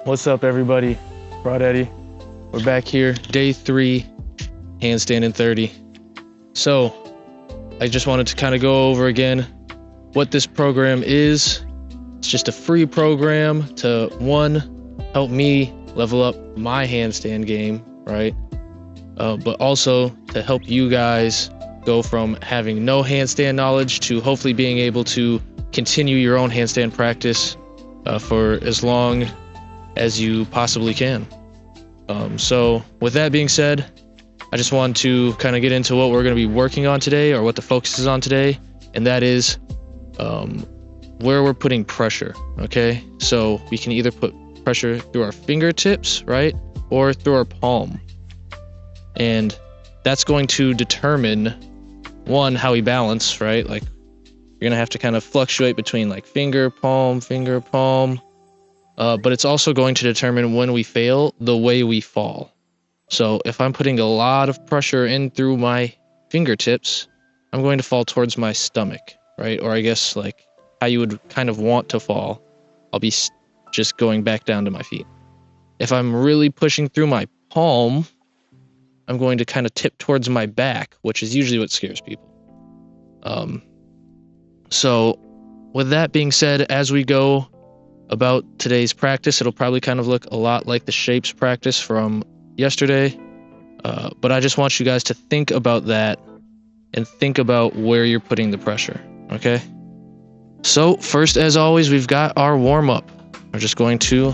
What's up, everybody? Rod Eddie. We're back here, day 3, handstand in 30. So, I just wanted to kind of go over again what this program is. It's just a free program to, one, help me level up my handstand game, right? But also to help you guys go from having no handstand knowledge to hopefully being able to continue your own handstand practice for as long as you possibly can. So with that being said, I just want to kind of get into what we're going to be working on today, or what the focus is on today, and that is where we're putting pressure. Okay, so we can either put pressure through our fingertips, right, or through our palm, and that's going to determine, one, how we balance, right? Like, you're gonna have to kind of fluctuate between like finger, palm, but it's also going to determine, when we fail, the way we fall. So if I'm putting a lot of pressure in through my fingertips, I'm going to fall towards my stomach, right? Or I guess like how you would kind of want to fall, I'll be just going back down to my feet. If I'm really pushing through my palm, I'm going to kind of tip towards my back, which is usually what scares people. So with that being said, as we go about today's practice, it'll probably kind of look a lot like the shapes practice from yesterday, but I just want you guys to think about that and think about where you're putting the pressure. Okay, so first, as always, we've got our warm-up. We're just going to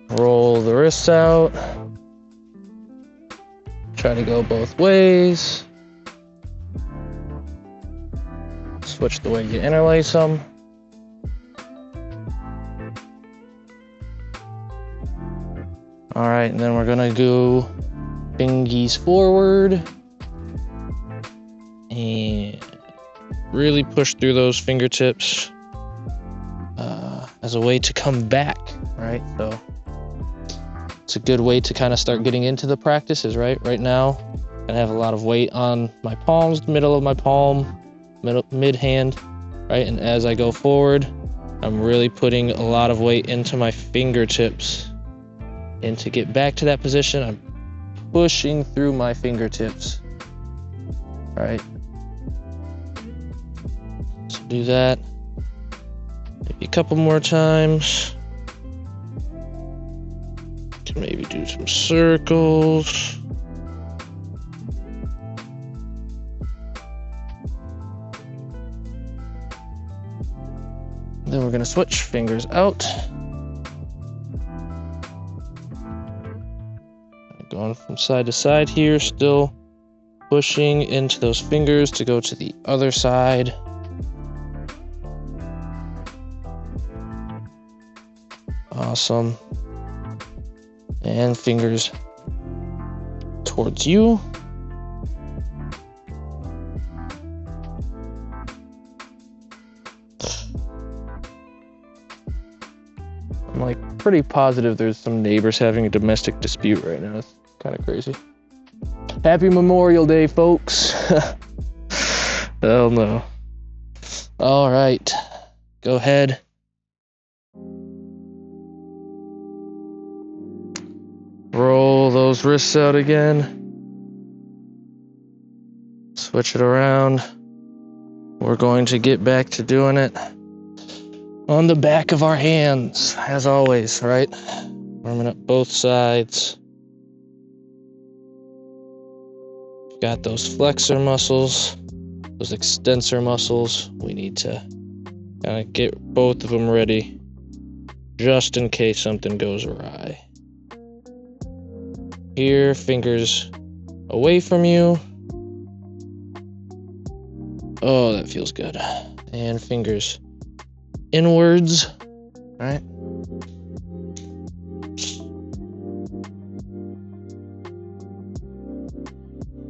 roll the wrists out, try to go both ways, switch the way you interlace them. All right, and then we're gonna go fingies forward and really push through those fingertips as a way to come back, right? So it's a good way to kind of start getting into the practices, right? Right now, I have a lot of weight on my palms, middle of my palm, mid hand, right? And as I go forward, I'm really putting a lot of weight into my fingertips. And to get back to that position, I'm pushing through my fingertips. All right. So do that maybe a couple more times. Can maybe do some circles. Then we're gonna switch fingers out. Going from side to side here, still pushing into those fingers to go to the other side. Awesome. And fingers towards you. I'm like pretty positive there's some neighbors having a domestic dispute right now. It's kind of crazy. Happy Memorial Day, folks. Hell no. All right, go ahead. Roll those wrists out again. Switch it around. We're going to get back to doing it on the back of our hands, as always, right? Warming up both sides. Got those flexor muscles, those extensor muscles. We need to kind of get both of them ready, just in case something goes awry. Here, fingers away from you. Oh, that feels good. And fingers inwards, all right?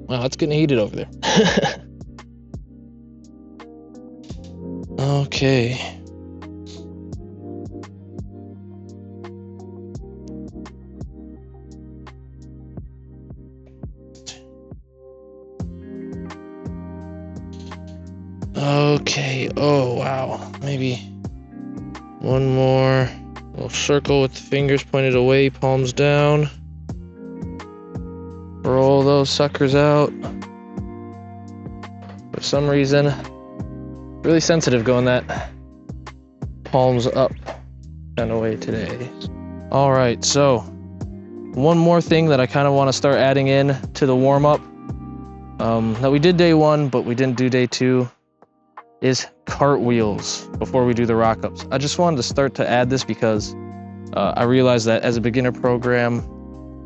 Wow, it's getting heated over there. Okay. Okay, oh wow, maybe one more Little circle with the fingers pointed away, palms down. Roll those suckers out. For some reason, really sensitive going that palms up kind of way today. All right, so one more thing that I kind of want to start adding in to the warm-up that we did day 1, but we didn't do day 2, is cartwheels before we do the rock-ups. I just wanted to start to add this because I realized that as a beginner program,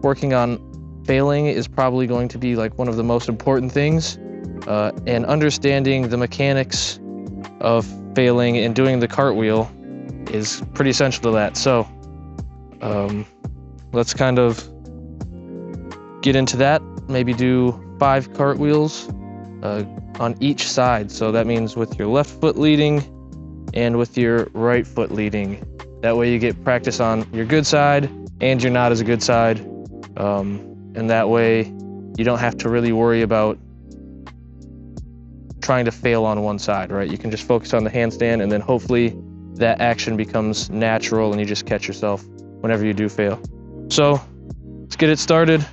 working on failing is probably going to be like one of the most important things, and understanding the mechanics of failing and doing the cartwheel is pretty essential to that. So let's kind of get into that. Maybe do 5 cartwheels on each side. So that means with your left foot leading and with your right foot leading. That way you get practice on your good side and your not as a good side. And that way you don't have to really worry about trying to fail on one side, right? You can just focus on the handstand, and then hopefully that action becomes natural and you just catch yourself whenever you do fail. So let's get it started.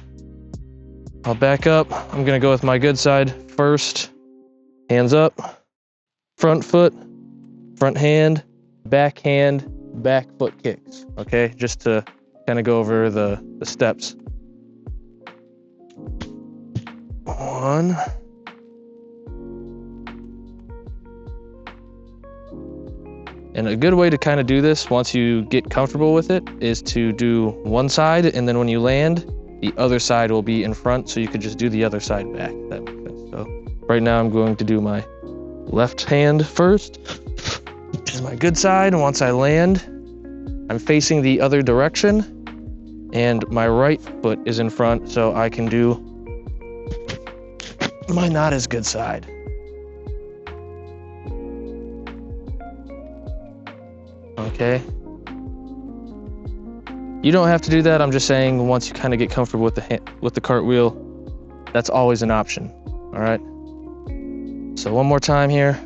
I'll back up. I'm gonna go with my good side first. Hands up, front foot, front hand, back foot kicks, okay? Just to kind of go over the steps. 1. And a good way to kind of do this once you get comfortable with it is to do one side, and then when you land, the other side will be in front, so you could just do the other side back, if that makes sense. So right now I'm going to do my left hand first, which is my good side, and once I land, I'm facing the other direction, and my right foot is in front, so I can do my not as good side. Okay. You don't have to do that. I'm just saying once you kind of get comfortable with the cartwheel, that's always an option. All right. So one more time here.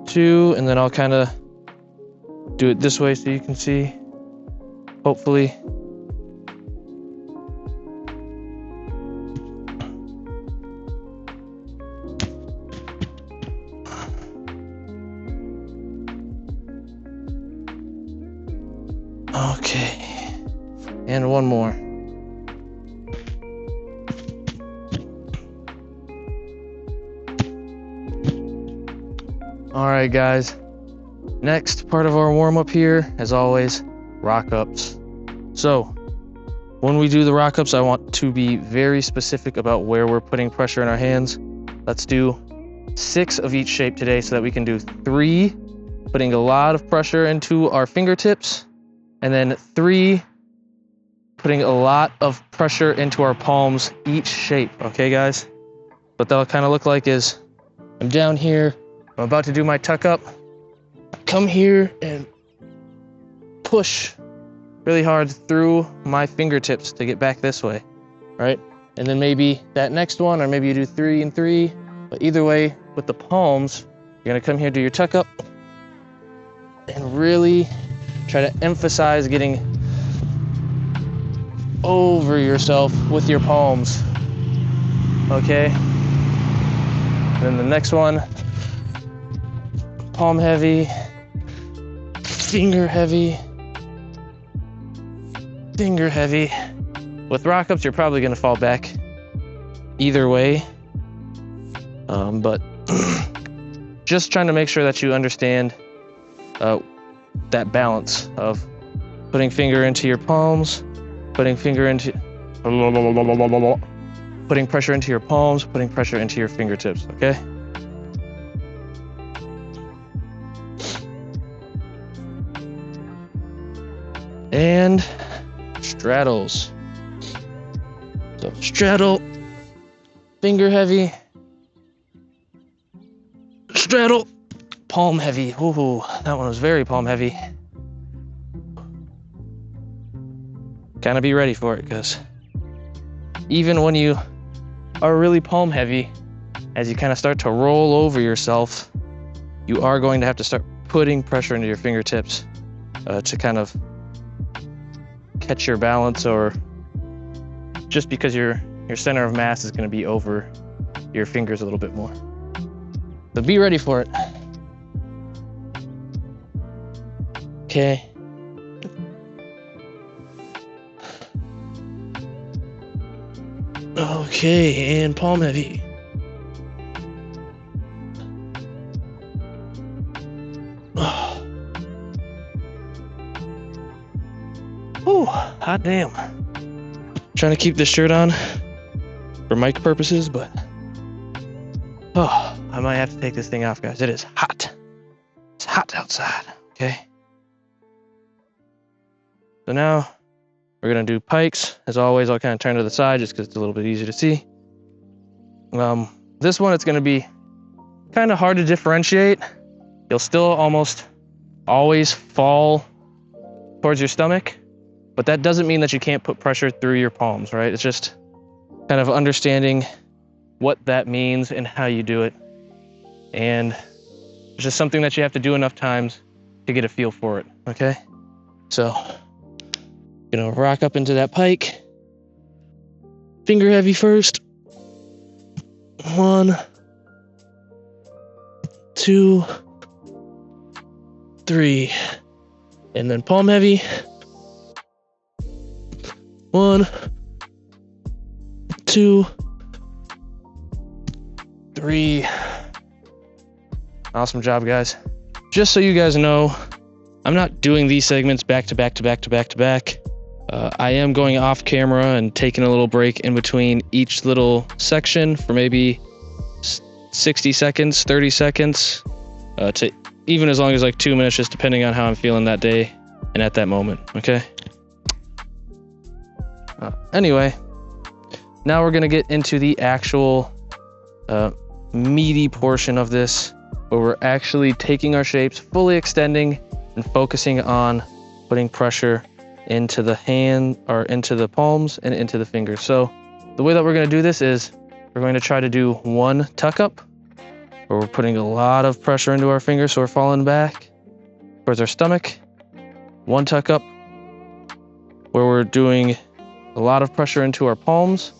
Two, and then I'll kind of do it this way so you can see, hopefully. Okay, and one more. All right, guys. Next part of our warm-up here, as always, rock-ups. So, when we do the rock-ups, I want to be very specific about where we're putting pressure in our hands. Let's do 6 of each shape today so that we can do 3, putting a lot of pressure into our fingertips, and then 3, putting a lot of pressure into our palms each shape, okay, guys? What that'll kind of look like is I'm down here, I'm about to do my tuck up, I come here and push really hard through my fingertips to get back this way, right? And then maybe that next one, or maybe you do 3 and 3, but either way, with the palms, you're gonna come here, do your tuck up, and really try to emphasize getting over yourself with your palms, okay? And then the next one, palm heavy, finger heavy, finger heavy. With rock-ups, you're probably gonna fall back either way, but just trying to make sure that you understand that balance of putting finger into your palms, putting pressure into your palms, putting pressure into your fingertips, okay? And straddles. So straddle, finger heavy, straddle, palm heavy. Ooh, that one was very palm heavy. Gotta be ready for it, because even when you are really palm heavy, as you kind of start to roll over yourself, you are going to have to start putting pressure into your fingertips to kind of catch your balance, or just because your center of mass is going to be over your fingers a little bit more. So be ready for it. Okay. Okay, and palm heavy. Oh. Whew, hot damn. Trying to keep this shirt on for mic purposes, but oh, I might have to take this thing off, guys. It is hot. It's hot outside, okay? So now we're gonna do pikes. As always, I'll kind of turn to the side just because it's a little bit easier to see. This one, it's gonna be kind of hard to differentiate. You'll still almost always fall towards your stomach, but that doesn't mean that you can't put pressure through your palms, right? It's just kind of understanding what that means and how you do it. And it's just something that you have to do enough times to get a feel for it, okay? So, gonna rock up into that pike. Finger heavy first. 1, 2, 3. And then palm heavy. 1, 2, 3. Awesome job, guys. Just so you guys know, I'm not doing these segments back to back to back to back to back. I am going off camera and taking a little break in between each little section for maybe 60 seconds, 30 seconds, to even as long as like 2 minutes, just depending on how I'm feeling that day and at that moment, okay? Anyway, now we're gonna get into the actual meaty portion of this, where we're actually taking our shapes, fully extending and focusing on putting pressure into the hand, or into the palms and into the fingers. So the way that we're going to do this is we're going to try to do one tuck up, where we're putting a lot of pressure into our fingers, so we're falling back towards our stomach. One tuck up where we're doing a lot of pressure into our palms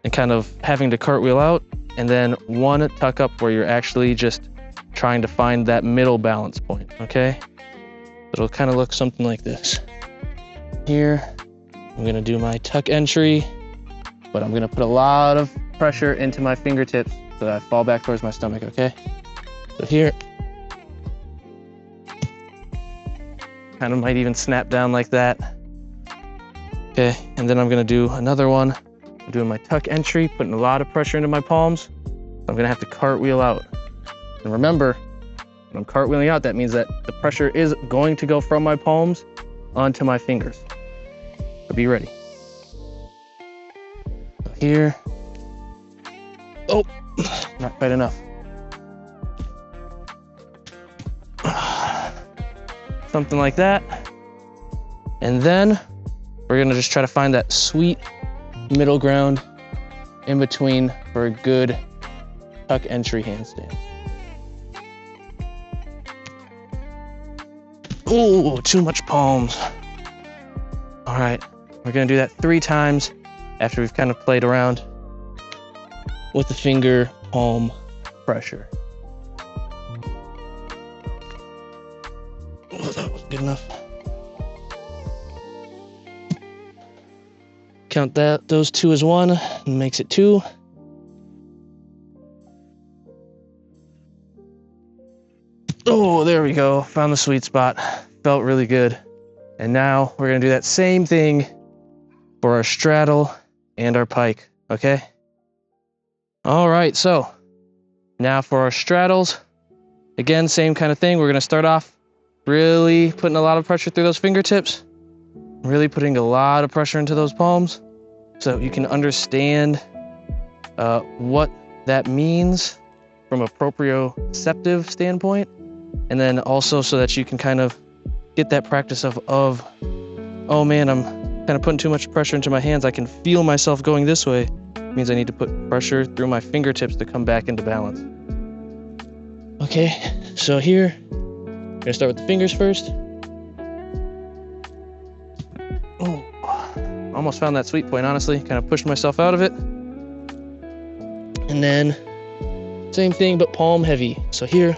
and kind of having to cartwheel out. And then one tuck up where you're actually just trying to find that middle balance point, okay? It'll kind of look something like this. Here, I'm gonna do my tuck entry, but I'm gonna put a lot of pressure into my fingertips so that I fall back towards my stomach, okay? So here, kind of might even snap down like that. Okay, and then I'm gonna do another one. I'm doing my tuck entry, putting a lot of pressure into my palms. I'm gonna have to cartwheel out. And remember, when I'm cartwheeling out, that means that the pressure is going to go from my palms onto my fingers. So be ready. So here. Oh, not quite enough. Something like that. And then we're gonna just try to find that sweet middle ground in between for a good tuck entry handstand. Oh, too much palms. All right, we're gonna do that 3 times after we've kind of played around with the finger palm pressure. Oh, that was good enough. Count those 2 as 1 and makes it 2. Oh, there we go. Found the sweet spot. Felt really good. And now we're gonna do that same thing for our straddle and our pike, okay? All right, so now for our straddles, again, same kind of thing. We're gonna start off really putting a lot of pressure through those fingertips, really putting a lot of pressure into those palms so you can understand what that means from a proprioceptive standpoint. And then also so that you can kind of get that practice of oh man, I'm kind of putting too much pressure into my hands. I can feel myself going this way. means I need to put pressure through my fingertips to come back into balance. Okay, so here, I'm gonna start with the fingers first. Oh, almost found that sweet point, honestly. Kind of pushed myself out of it. And then, same thing, but palm heavy. So here.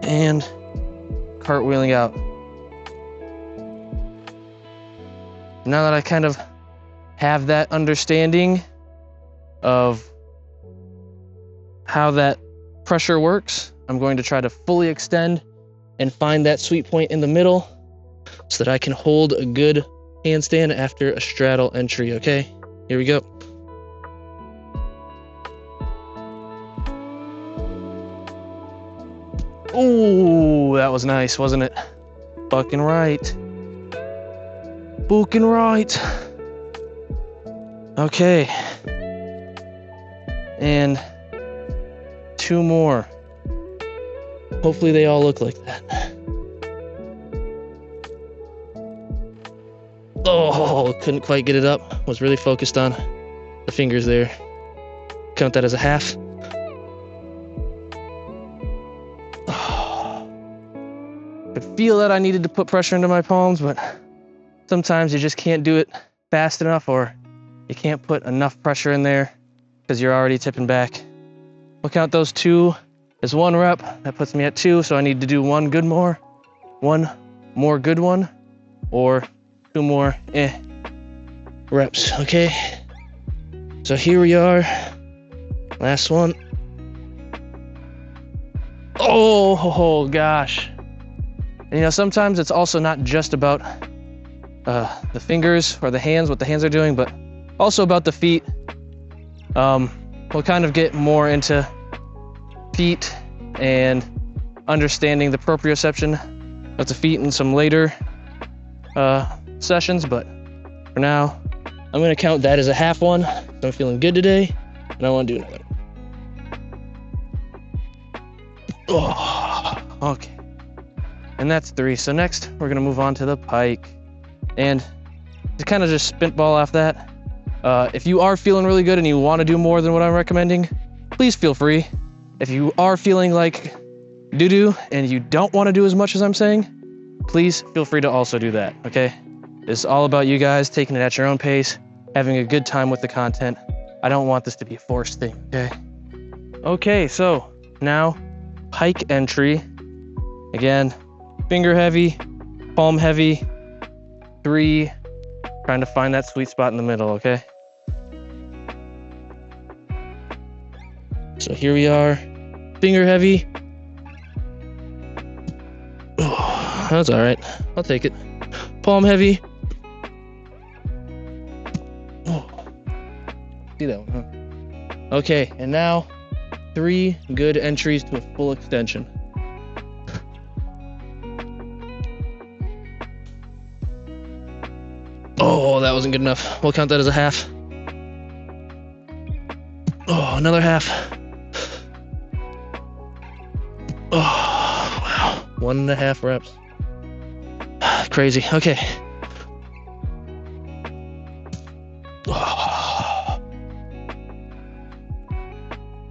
And cartwheeling out. Now that I kind of have that understanding of how that pressure works, I'm going to try to fully extend and find that sweet point in the middle so that I can hold a good handstand after a straddle entry, okay? Here we go. Ooh, that was nice, wasn't it? Fucking right. Fucking right. Okay. And 2 more. Hopefully they all look like that. Oh, couldn't quite get it up. Was really focused on the fingers there. Count that as a half. Could feel that I needed to put pressure into my palms, but sometimes you just can't do it fast enough, or you can't put enough pressure in there because you're already tipping back. We'll count those 2 as 1 rep. That puts me at 2, so I need to do 1 good more good one, or 2 more reps, okay? So here we are, last one. Oh gosh. And, you know, sometimes it's also not just about the fingers or the hands, what the hands are doing, but also about the feet. We'll kind of get more into feet and understanding the proprioception of the feet in some later sessions, but for now, I'm gonna count that as a half one. So I'm feeling good today, and I wanna do another. Oh, okay. And that's 3. So next, we're gonna move on to the pike. And to kind of just spitball off that, if you are feeling really good and you wanna do more than what I'm recommending, please feel free. If you are feeling like doo-doo and you don't wanna do as much as I'm saying, please feel free to also do that, okay? It's all about you guys taking it at your own pace, having a good time with the content. I don't want this to be a forced thing, okay? Okay, so now pike entry. Again, finger heavy, palm heavy, 3, trying to find that sweet spot in the middle, okay? So here we are, finger heavy. Oh, that's all right, I'll take it. Palm heavy. Oh, see that one, huh? Okay, and now 3 good entries to a full extension. Oh, that wasn't good enough. We'll count that as a half. Oh, another half. Oh, wow. 1.5 reps. Crazy. Okay.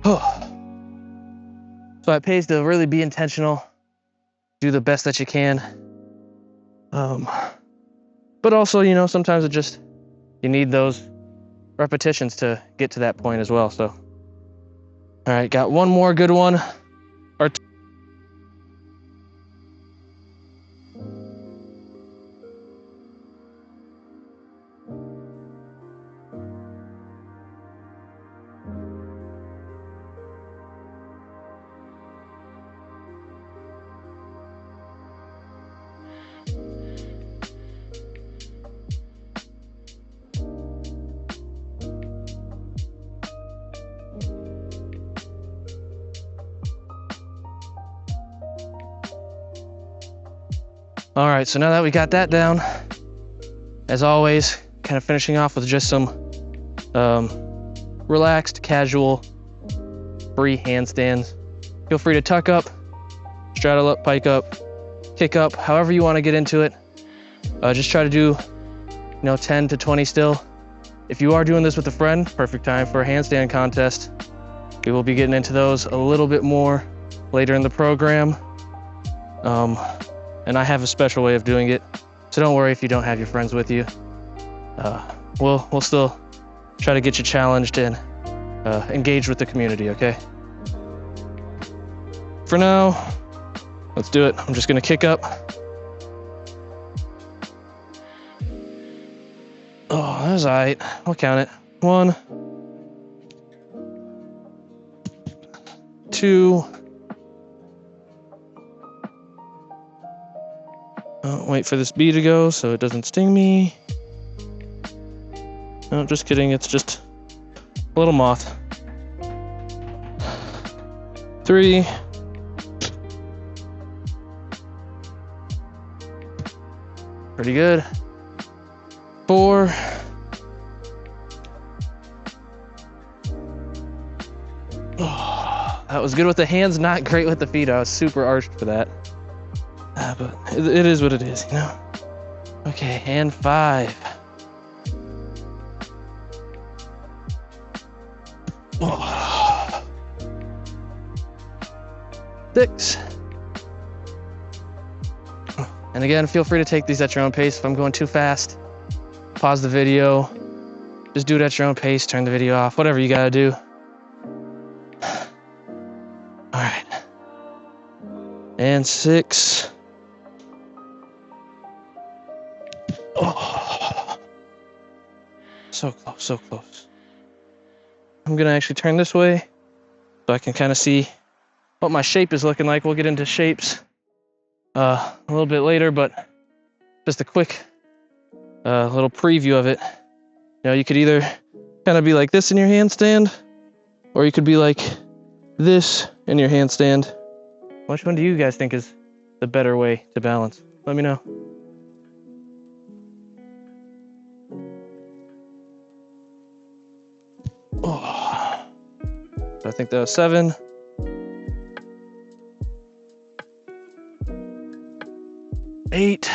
Oh. So it pays to really be intentional, do the best that you can. But also, you know, sometimes you need those repetitions to get to that point as well. So, all right, got 1 more good one. Or all right, so now that we got that down, as always, kind of finishing off with just some relaxed, casual, free handstands. Feel free to tuck up, straddle up, pike up, kick up, however you want to get into it. Just try to do 10 to 20 still. If you are doing this with a friend, perfect time for a handstand contest. We will be getting into those a little bit more later in the program. And I have a special way of doing it, so don't worry if you don't have your friends with you. We'll still try to get you challenged and engaged with the community, okay? For now, let's do it. I'm just gonna kick up. Oh, that was all right. I'll count it. 1, 2. Wait for this bee to go so it doesn't sting me. No, just kidding. It's just a little moth. 3. Pretty good. 4. Oh, that was good with the hands, not great with the feet. I was super arched for that. But it is what it is, you know? Okay, and 5. Oh. 6. And again, feel free to take these at your own pace. If I'm going too fast, pause the video. Just do it at your own pace, turn the video off, whatever you gotta do. All right. And 6. Oh. So close, so close. I'm gonna actually turn this way so I can kind of see what my shape is looking like. We'll get into shapes a little bit later, but just a quick little preview of it. You know, you could either kind of be like this in your handstand, or you could be like this in your handstand. Which one do you guys think is the better way to balance? Let me know. Oh. I think that was 7. 8.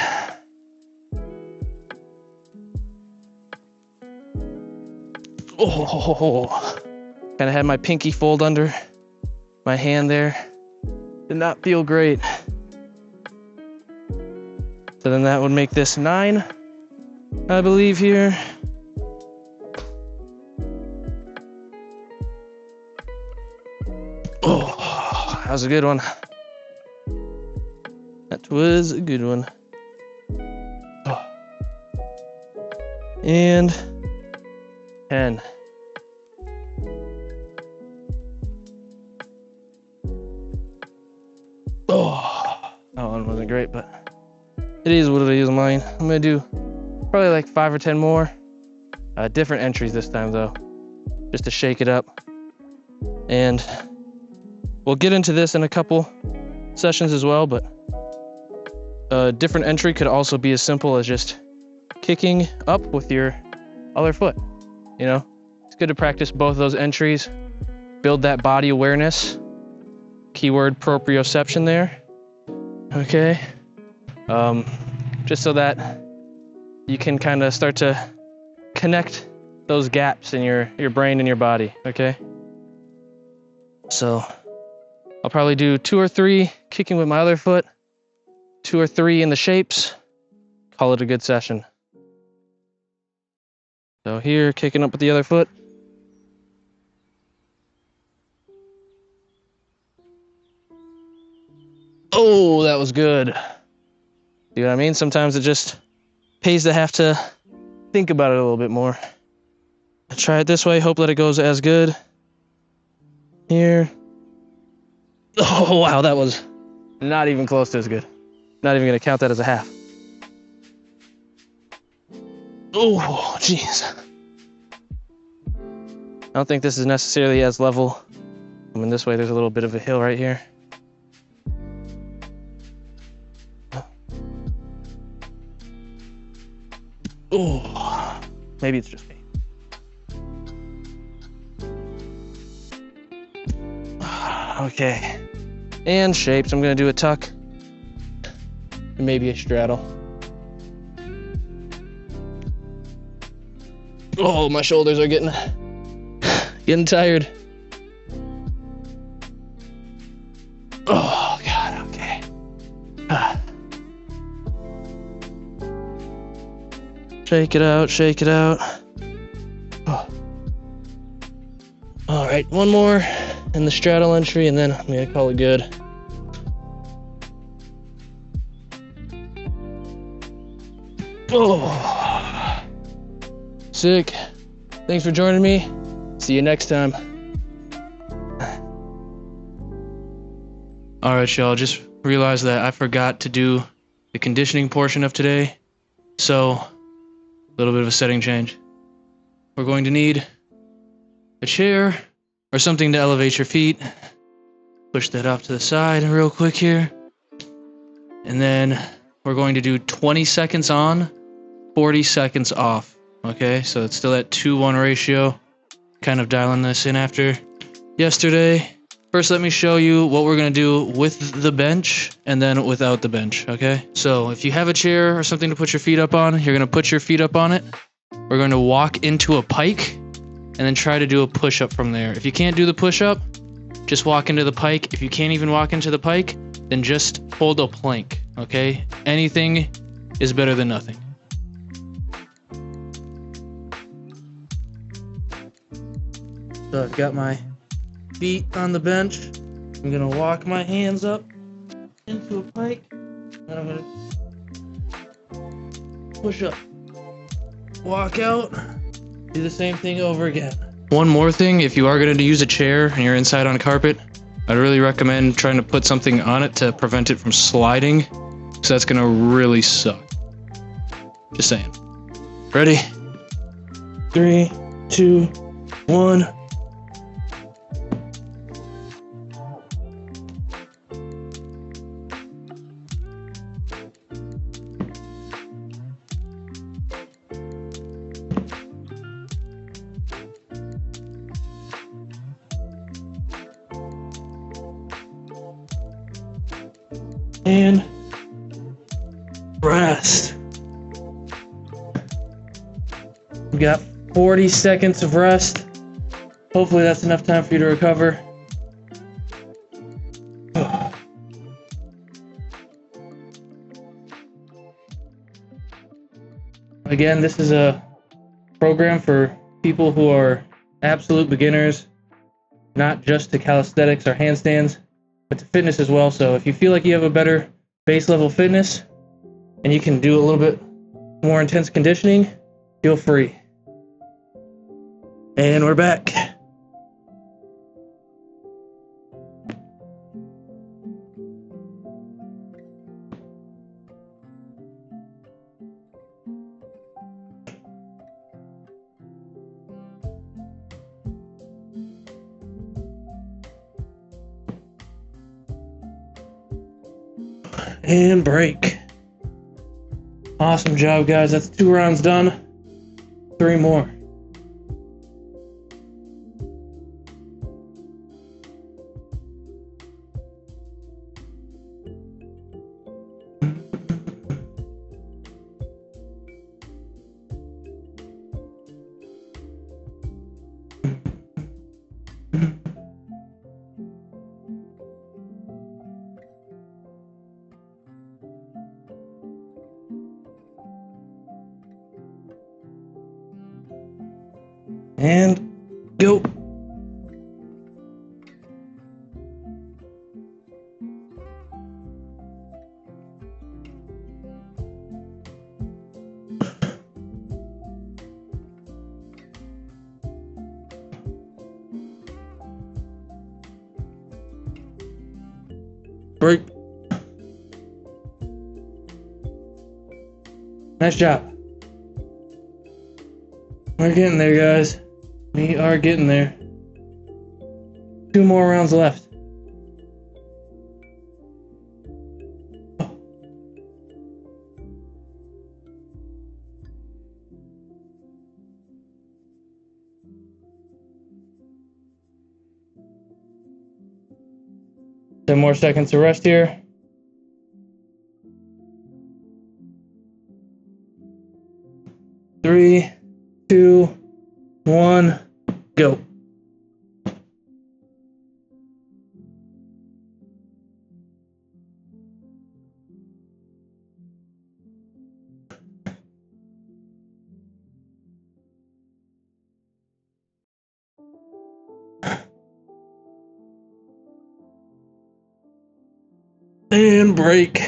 Oh, kind of had my pinky fold under my hand there. Did not feel great. So then that would make this 9, I believe here. Oh, that was a good one. That was a good one. Oh. And 10. Oh, that one wasn't great, but it is what it is mine. I'm gonna do probably like 5 or 10 more. Different entries this time though, just to shake it up. And we'll get into this in a couple sessions as well, but a different entry could also be as simple as just kicking up with your other foot. You know, it's good to practice both of those entries, build that body awareness. Keyword proprioception there. Okay. Just so that you can kind of start to connect those gaps in your brain and your body. Okay. So I'll probably do 2 or 3 kicking with my other foot, 2 or 3 in the shapes. Call it a good session. So here, kicking up with the other foot. Oh, that was good. See what I mean? Sometimes it just pays to have to think about it a little bit more. I'll try it this way, hope that it goes as good. Here. Oh, wow, that was not even close to as good. Not even gonna count that as a half. Oh, jeez. I don't think this is necessarily as level. I mean, this way there's a little bit of a hill right here. Oh, maybe it's just me. Okay. And shapes. I'm gonna do a tuck. And maybe a straddle. Oh, my shoulders are getting tired. Oh God, okay. Shake it out, shake it out. Oh. All right, one more in the straddle entry, and then I'm gonna call it good. Oh, sick. Thanks for joining me. See you next time. All right, y'all, just realized that I forgot to do the conditioning portion of today. So, a little bit of a setting change. We're going to need a chair or something to elevate your feet. Push that off to the side real quick here. And then we're going to do 20 seconds on, 40 seconds off. Okay, so it's still that 2-1 ratio. Kind of dialing this in after yesterday. First, let me show you what we're going to do with the bench and then without the bench, okay? So if you have a chair or something to put your feet up on, you're going to put your feet up on it. We're going to walk into a pike and then try to do a push-up from there. If you can't do the push-up, just walk into the pike. If you can't even walk into the pike, then just hold a plank, okay? Anything is better than nothing. So I've got my feet on the bench. I'm gonna walk my hands up into a pike, and I'm gonna push up, walk out, do the same thing over again. One more thing, if you are gonna use a chair and you're inside on carpet, I'd really recommend trying to put something on it to prevent it from sliding, because that's gonna really suck. Just saying. Ready? 3, 2, 1. And rest. We got 40 seconds of rest. Hopefully that's enough time for you to recover. Again, this is a program for people who are absolute beginners, not just to calisthenics or handstands, but to fitness as well. So if you feel like you have a better base level fitness and you can do a little bit more intense conditioning, feel free. And we're back. And break. Awesome job, guys. That's 2 rounds done. 3 more. And go. Break. Nice job. We're getting there, guys. We are getting there. 2 more rounds left. Ten more seconds to rest here. Three, 2, And break.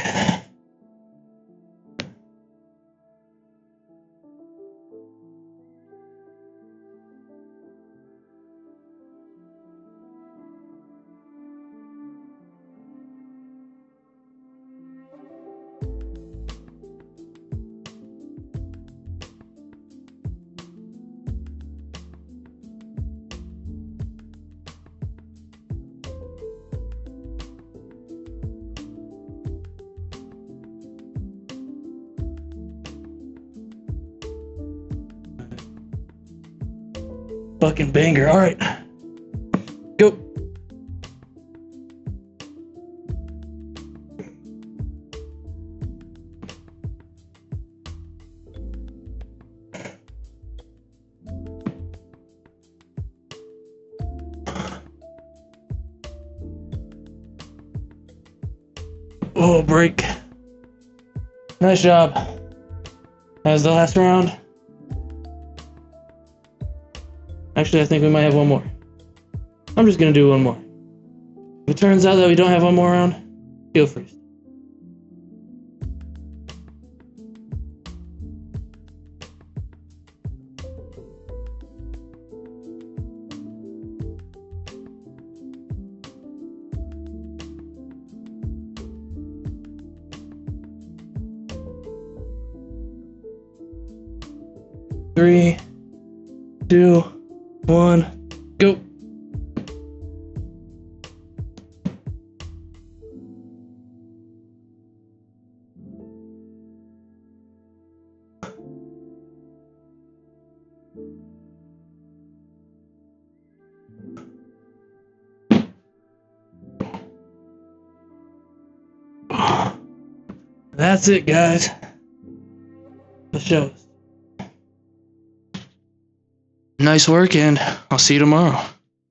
Fucking banger. All right. Go. Oh, break. Nice job. That was the last round. Actually, I think we might have one more. I'm just gonna do one more. If it turns out that we don't have one more round, feel free. Three, 2, 1, go. That's it, guys. The show. Nice work, and I'll see you tomorrow.